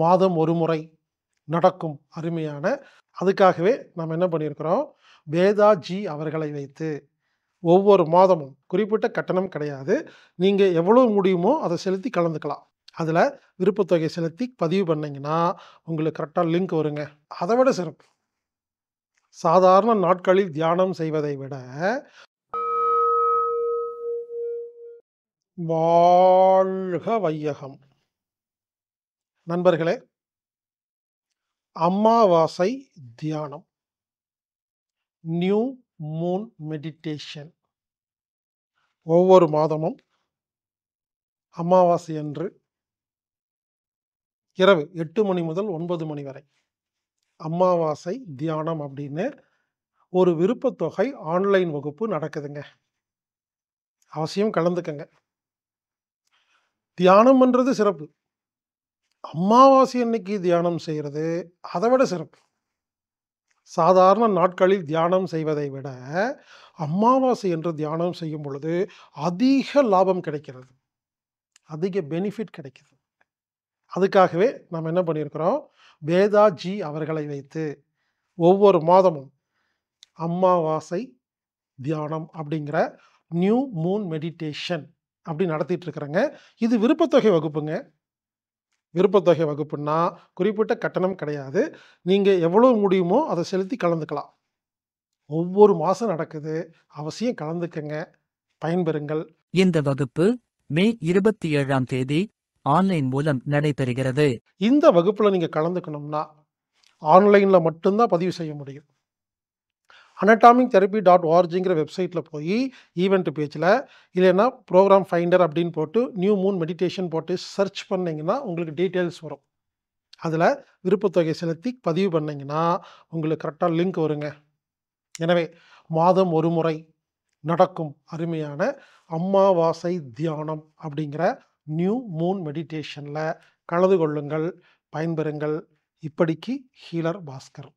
மாதம் ஒரு முறை நடக்கும் அருமையான அதுக்காகவே நம்ம என்ன பண்ணியிருக்கிறோம், வேதாஜி அவர்களை வைத்து ஒவ்வொரு மாதமும் குறிப்பிட்ட கட்டணம் கிடையாது. நீங்க எவ்வளவு முடியுமோ அத செலுத்தி கலந்துக்கலாம். அதுல விருப்பத்தொகை செலுத்தி பதிவு பண்ணீங்கன்னா, உங்களுக்கு கரெக்ட்டா லிங்க் வருங்க. அத விட சிறப்பு. சாதாரண நாட்களில் தியானம் செய்வதை விட, வாழ்க வையகம். நண்பர்களே, அமாவாசை தியானம். New Moon meditation. ஒவ்வொரு மாதமும் அமாவாசை அன்று இரவு 8 மணி முதல் 9 மணி வரை அமாவாசை தியானம் அப்படின்னு ஒரு விருப்பத்தொகை ஆன்லைன் வகுப்பு நடக்குதுங்க. அவசியம் கலந்துக்கங்க. தியானம் பண்றது சிறப்பு. அமாவாசை அன்னைக்கு தியானம் செய்றது அத விட சிறப்பு. சாதாரண நாட்களில் தியானம் செய்வதை விட, அமாவாசை என்று தியானம் செய்யும் பொழுது அதிக லாபம் கிடைக்கிறது. அதிக பெனிஃபிட் கிடைக்குது. அதுக்காகவே நம்ம என்ன பண்ணியிருக்கிறோம், வேதாஜி அவர்களை வைத்து ஒவ்வொரு மாதமும் அமாவாசை தியானம் அப்படிங்கிற நியூ மூன் மெடிடேஷன் அப்படி நடத்திட்டு இருக்கிறேங்க. இது விருப்பத்தொகை வகுப்புங்க. விருப்பத்தொகை வகுப்புன்னா குறிப்பிட்ட கட்டணம் கிடையாது. நீங்க எவ்வளவு முடியுமோ அத செலுத்தி கலந்துக்கலாம். ஒவ்வொரு மாசம் நடக்குது. அவசியம் கலந்துக்கங்க. பயன்பெறுங்கள். இந்த வகுப்பு மே 27ஆம் தேதி ஆன்லைன் மூலம் நடைபெறுகிறது. இந்த வகுப்புல நீங்க கலந்துக்கணும்னா, ஆன்லைன்ல மட்டும் தான் பதிவு செய்ய முடியும். anatomictherapy.orgங்கிற வெப்சைட்ல போய் ஈவென்ட் பேஜ்ல இல்லைன்னா ப்ரோகிராம் ஃபைண்டர் அப்படின்னு போட்டு நியூ மூன் மெடிடேஷன் போட்டு சர்ச் பண்ணீங்கன்னா உங்களுக்கு டீட்டெயில்ஸ் வரும். அதுல விருப்பத்தொகை செலுத்தி பதிவு பண்ணீங்கன்னா உங்களுக்கு கரெக்ட்டா லிங்க் வருங்க. எனவே மாதம் ஒரு முறை நடக்கும் அருமையான அமாவாசை தியானம் அப்படிங்கிற நியூ மூன் மெடிடேஷன்ல கலந்து கொள்ளுங்கள், பயன்பெறுங்கள். இப்படிக்கு ஹீலர் பாஸ்கர்.